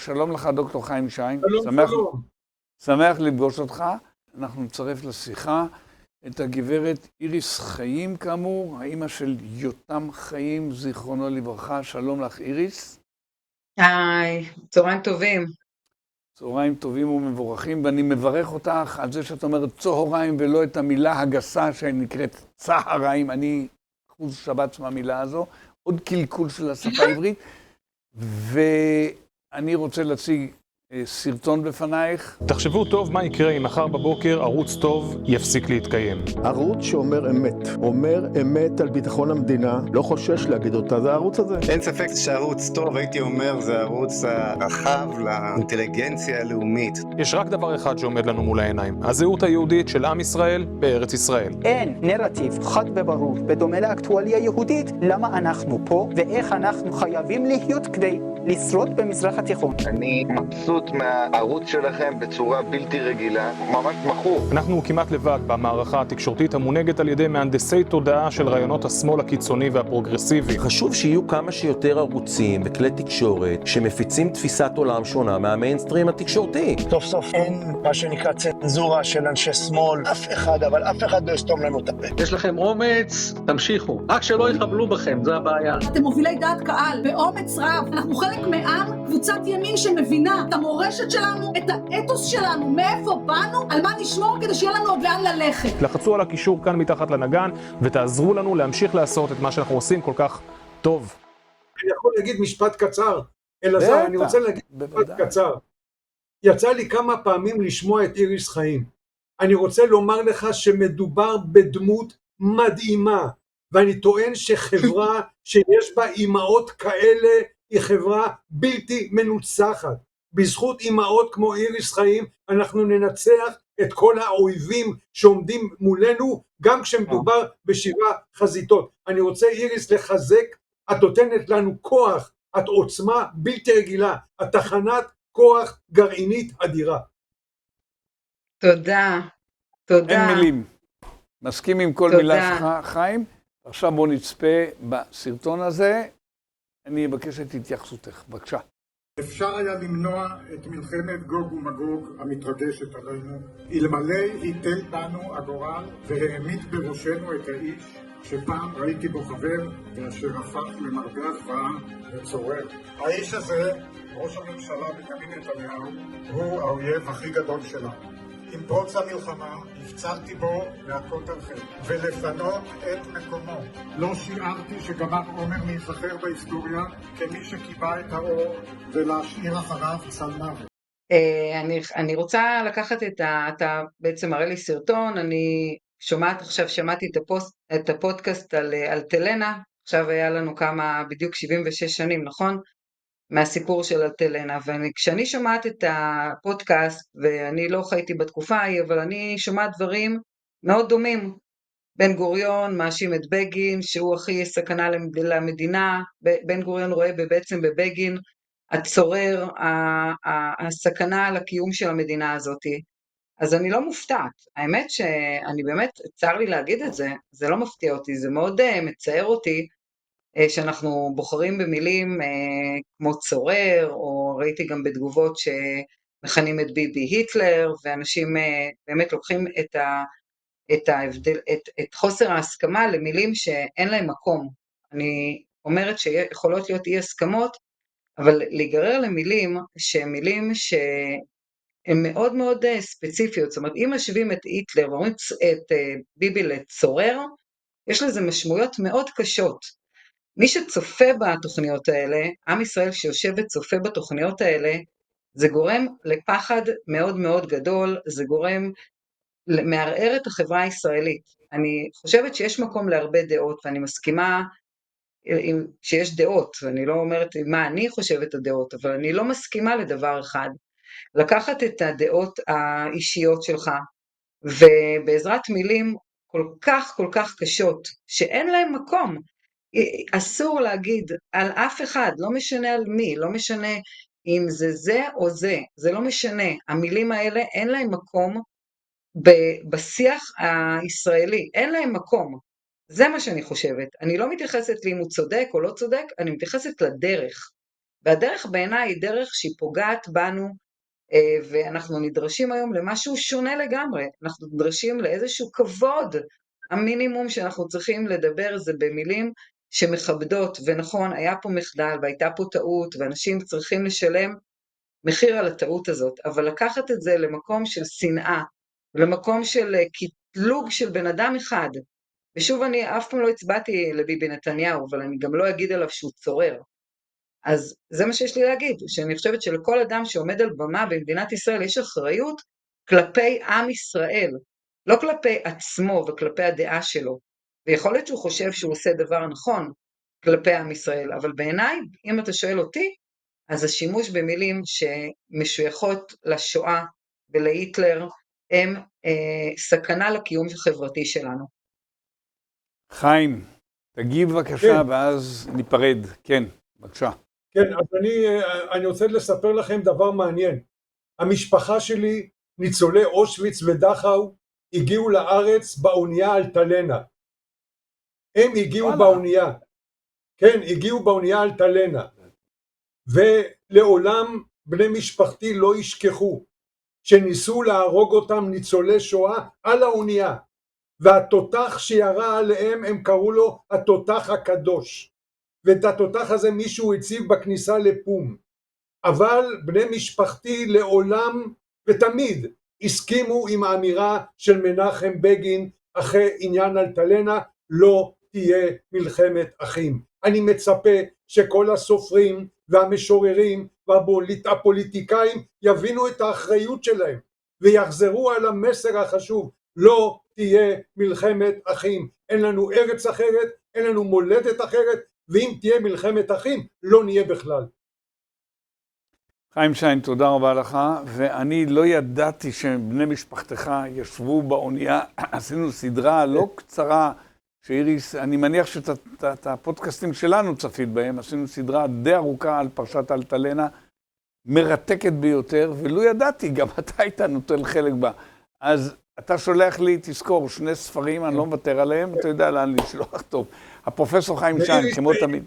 שלום לך דוקטור חיים שיין, שלום. שמח לפגוש אותך. אנחנו נצרף לשיחה את הגברת איריס חיים כאמור, האמא של יותם חיים, זיכרונו לברכה. שלום לך איריס. היי, צהריים טובים. צהריים טובים ומבורכים, ואני מברך אותך על זה שאת אומרת צהריים ולא את המילה הגסה שנקראת צהריים. אני אחוז שבץ מהמילה הזו, עוד קלקול של השפה העברית. ואני רוצה להציג סרטון בפנייך. תחשבו טוב מה יקרה אם מחר בבוקר ערוץ טוב יפסיק להתקיים. ערוץ שאומר אמת, אומר אמת על ביטחון המדינה, לא חושש להגיד אותה, זה הערוץ הזה. אין ספק שערוץ טוב, הייתי אומר, זה הערוץ הרחב לאינטליגנציה הלאומית. יש רק דבר אחד שעומד לנו מול העיניים, הזהות היהודית של עם ישראל בארץ ישראל. אין נרטיב חד וברור, בדומה לאקטואליה יהודית, למה אנחנו פה ואיך אנחנו חייבים להיות כדי לשרוד במזרח התיכון. אני מבסוט מהערוץ שלכם בצורה בלתי רגילה, ממש מכור. אנחנו כמעט לבד במערכה התקשורתית המונהגת על ידי מהנדסי תודעה של רעיונות השמאל הקיצוני והפרוגרסיבי. חשוב שיהיו כמה שיותר ערוצים וכלי תקשורת שמפיצים תפיסת עולם שונה מהמיינסטרים התקשורתי. סוף סוף אין מה שנקרא צנזורה של אנשי שמאל, אף אחד, אבל אף אחד לא יסתום לנו את הפה. יש לכם אומץ, תמשיכו. רק שלא יחבלו בכם, זה הבעיה. אתם מובילי דעת קהל, באומץ רב. אנחנו חלק מעם, קבוצת ימין שמבינה את המורשת שלנו, את האתוס שלנו, מאיפה באנו, על מה נשמור כדי שיהיה לנו עוד לאן ללכת. לחצו על הקישור כאן מתחת לנגן ותעזרו לנו להמשיך לעשות את מה שאנחנו עושים כל כך טוב. אני יכול להגיד משפט קצר, אלעזר, אני רוצה להגיד משפט קצר. יצא לי כמה פעמים לשמוע את איריס חיים. אני רוצה לומר לך שמדובר בדמות מדהימה, ואני טוען שחברה שיש בה אימהות כאלה היא חברה בלתי מנוצחת. בזכות אימהות כמו איריס חיים אנחנו ננצח את כל האויבים שעומדים מולנו, גם כשמדובר בשבעה חזיתות. אני רוצה איריס לחזק, את נותנת לנו כוח, את עוצמה בלתי רגילה, את תחנת כוח גרעינית אדירה. תודה, תודה. אין מילים. מסכים עם כל מילה שלך, חיים. עכשיו בוא נצפה בסרטון הזה. אני אבקש את התייחסותך, בבקשה. אפשר היה למנוע את מלחמת גוג ומגוג המתרגשת עלינו, אלמלא היטל בנו הגורל והעמיד בראשנו את האיש שפעם ראיתי בו חבר ואשר הפך למרבה זוועה וצורר. האיש הזה, ראש הממשלה בנימין נתניהו, הוא האויב הכי גדול שלנו. עם פרוץ המלחמה הפצרתי בו להכות על חטא ולפנות את מקומו. לא שיערתי שגמר עומר להיזכר בהיסטוריה כמי שקיבע את האור ולהשאיר אחריו צל מוות. אני רוצה לקחת אתה בעצם מראה לי סרטון, אני שמעתי את הפודקאסט על תלנה, עכשיו היה לנו בדיוק 76 שנים, נכון? מהסיפור של אלטלנה, וכשאני שומעת את הפודקאסט, ואני לא חייתי בתקופה ההיא, אבל אני שומעת דברים מאוד דומים. בן גוריון מאשים את בגין, שהוא הכי סכנה למדינה, בן גוריון רואה בעצם בבגין, הצורר, הסכנה על הקיום של המדינה הזאת. אז אני לא מופתעת. האמת שאני באמת, צר לי להגיד את זה, זה לא מפתיע אותי, זה מאוד מצער אותי, שאנחנו בוחרים במילים כמו צורר, או ראיתי גם בתגובות שמכנים את ביבי היטלר, ואנשים באמת לוקחים את חוסר ההסכמה למילים שאין להם מקום. אני אומרת שיכולות להיות אי הסכמות, אבל להיגרר למילים שהן מאוד מאוד ספציפיות, זאת אומרת, אם משווים את היטלר ואומרים את ביבי לצורר, יש לזה משמעויות מאוד קשות. מי שצופה בתוכניות האלה, עם ישראל שיושב וצופה בתוכניות האלה, זה גורם לפחד מאוד מאוד גדול, זה גורם מערער את החברה הישראלית. אני חושבת שיש מקום להרבה דעות, ואני מסכימה שיש דעות, ואני לא אומרת מה אני חושבת הדעות, אבל אני לא מסכימה לדבר אחד. לקחת את הדעות האישיות שלך, ובעזרת מילים כל כך קשות, שאין להם מקום, אסור להגיד על אף אחד, לא משנה על מי, לא משנה אם זה או זה לא משנה, המילים האלה אין להם מקום בשיח הישראלי, אין להם מקום, זה מה שאני חושבת, אני לא מתייחסת לאם הוא צודק או לא צודק, אני מתייחסת לדרך, והדרך בעיניי היא דרך שהיא פוגעת בנו, ואנחנו נדרשים היום למשהו שונה לגמרי, אנחנו נדרשים לאיזשהו כבוד, המינימום שאנחנו צריכים לדבר זה במילים שמכבדות, ונכון, היה פה מחדל והייתה פה טעות, ואנשים צריכים לשלם מחיר על הטעות הזאת, אבל לקחת את זה למקום של שנאה, למקום של קטלוג של בן אדם אחד, ושוב אני אף פעם לא הצבעתי לביבי נתניהו, אבל אני גם לא אגיד עליו שהוא צורר, אז זה מה שיש לי להגיד, שאני חושבת שלכל אדם שעומד על במה במדינת ישראל יש אחריות כלפי עם ישראל, לא כלפי עצמו וכלפי הדעה שלו, ויכול להיות שהוא חושב שהוא עושה דבר נכון כלפי עם ישראל, אבל בעיניי, אם אתה שואל אותי, אז השימוש במילים שמשויכות לשואה ולהיטלר, הם סכנה לקיום החברתי שלנו. חיים, תגיב בבקשה, ואז ניפרד. כן, בבקשה. כן, אז אני רוצה לספר לכם דבר מעניין. המשפחה שלי, ניצולי אושוויץ ודכאו, הגיעו לארץ באונייה אלטלנה. הם הגיעו באונייה. כן, הגיעו באונייה אלטלנה. ולעולם בני משפחתי לא ישכחו שניסו להרוג אותם ניצולי שואה על האונייה. והתותח שירה עליהם הם קראו לו התותח הקדוש. ואת התותח הזה מישהו הציב בכניסה לפום. אבל בני משפחתי לעולם ותמיד הסכימו עם האמירה של מנחם בגין אחרי עניין אלטלנה, לא תהיה מלחמת אחים. אני מצפה שכל הסופרים והמשוררים והפוליטיקאים יבינו את האחריות שלהם ויחזרו על המסר החשוב, לא תהיה מלחמת אחים. אין לנו ארץ אחרת, אין לנו מולדת אחרת, ואם תהיה מלחמת אחים, לא נהיה בכלל. חיים שיין, תודה רבה לך, ואני לא ידעתי שבני משפחתך ישבו באונייה, עשינו סדרה לא קצרה, שאיריס, אני מניח שאת הפודקאסטים שלנו צפית בהם, עשינו סדרה די ארוכה על פרשת אלטלנה, מרתקת ביותר, ולא ידעתי, גם אתה היית נוטל חלק בה. אז אתה שולח לי, תזכור, 2 ספרים, אני לא מוותר עליהם, אתה יודע לאן לשלוח טוב. הפרופסור חיים שיין, כמו תמיד.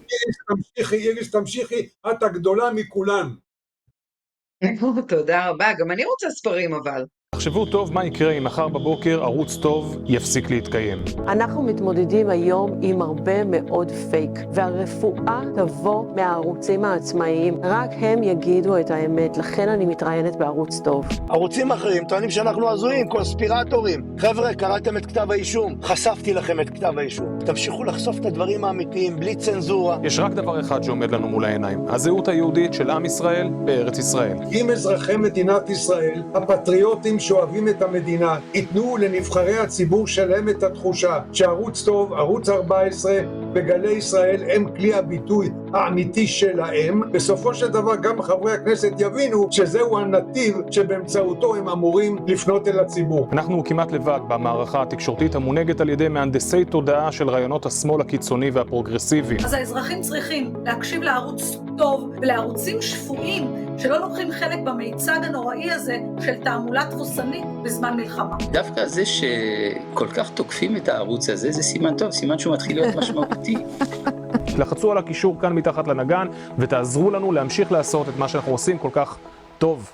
איריס, תמשיכי, את הגדולה מכולן. תודה רבה, גם אני רוצה ספרים אבל. תחשבו טוב מה יקרה אם מחר בבוקר ערוץ טוב יפסיק להתקיים. אנחנו מתמודדים היום עם הרבה מאוד פייק, והרפואה תבוא מהערוצים העצמאיים. רק הם יגידו את האמת, לכן אני מתראיינת בערוץ טוב. ערוצים אחרים טוענים שאנחנו הזויים, קונספירטורים. חבר'ה, קראתם את כתב האישום, חשפתי לכם את כתב האישום. תמשיכו לחשוף את הדברים האמיתיים, בלי צנזורה. יש רק דבר אחד שעומד לנו מול העיניים, הזהות היהודית של עם ישראל בארץ ישראל. אם אזרחי מדינת ישראל, הפטריוטים שאוהבים את המדינה, ייתנו לנבחרי הציבור שלהם את התחושה שערוץ טוב, ערוץ 14 וגלי ישראל הם כלי הביטוי האמיתי שלהם, בסופו של דבר גם חברי הכנסת יבינו שזהו הנתיב שבאמצעותו הם אמורים לפנות אל הציבור. אנחנו כמעט לבד במערכה התקשורתית המונהגת על ידי מהנדסי תודעה של רעיונות השמאל הקיצוני והפרוגרסיבי. אז האזרחים צריכים להקשיב לערוץ טוב ולערוצים שפויים שלא לוקחים חלק במיצג הנוראי הזה של תעמולה תבוסנית בזמן מלחמה. דווקא זה שכל כך תוקפים את הערוץ הזה, זה סימן טוב, סימן שהוא מתחיל להיות משמעותי. לחצו על הקישור כאן מתחת לנגן ותעזרו לנו להמשיך לעשות את מה שאנחנו עושים כל כך טוב.